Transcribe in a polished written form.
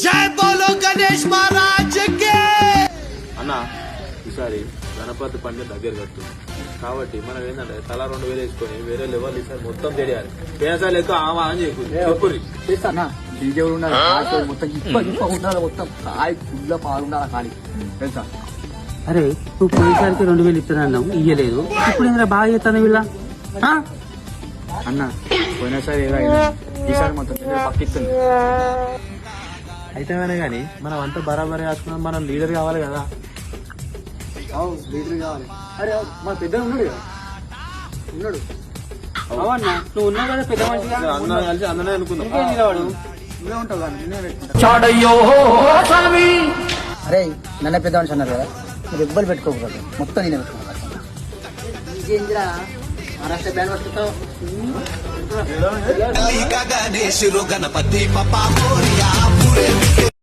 జై బోలో గణేష్ మహారాజ్ కి. అన్న ఈసారి గణపతి పండుగ దగ్గర కడుతుంది కాబట్టి మనం ఏంటంటే తలా 2000 వేసుకొని వేరే లెవెల్ ఈసారి మొత్తం తెలియాలి. పేసాలు ఎక్కువ ఆమా అని చెప్పుర్రి చేస్తానా డీజే ఉండాలి మొత్తం ఉండాలి మొత్తం కాయ ఫుల్ పాలుండాలి ఖాళీ తెలుసా. అరే నువ్వు పోయేసరికి 2000 ఇస్తున్నావు ఇయ్యలేదు, ఇప్పుడు ఏంద్రా బాగా చేస్తాను వీళ్ళ అన్న పోయినా సరే ఈసారి మొత్తం పక్కిస్తుంది. అయితే కానీ మనం అంతా బరాబరి వేసుకున్నాం, మనం లీడర్ కావాలి కదా. లీటర్ కావాలి. అరే మా పెద్ద ఉన్నాడు కదా, ఉన్నాడు అవన్నా నువ్వు ఉన్నావు కదా పెద్ద మనిషిగా, అన్న కలిసి అందనే అనుకుందాం. ఇంకేం నిలవాడు నువ్వే ఉంటావు కానీ నేనే పెట్టుకుంటా. అరే నన్న పెద్ద మనిషి అన్నారు కదా, మీరు ఇబ్బంది పెట్టుకోకూడదు, మొత్తం నేనే పెట్టుకోవాలి. మహారాష్ట్ర బ్యాండ్ పట్టుకుంటావు. గణేశుడు గణపతి పప్పా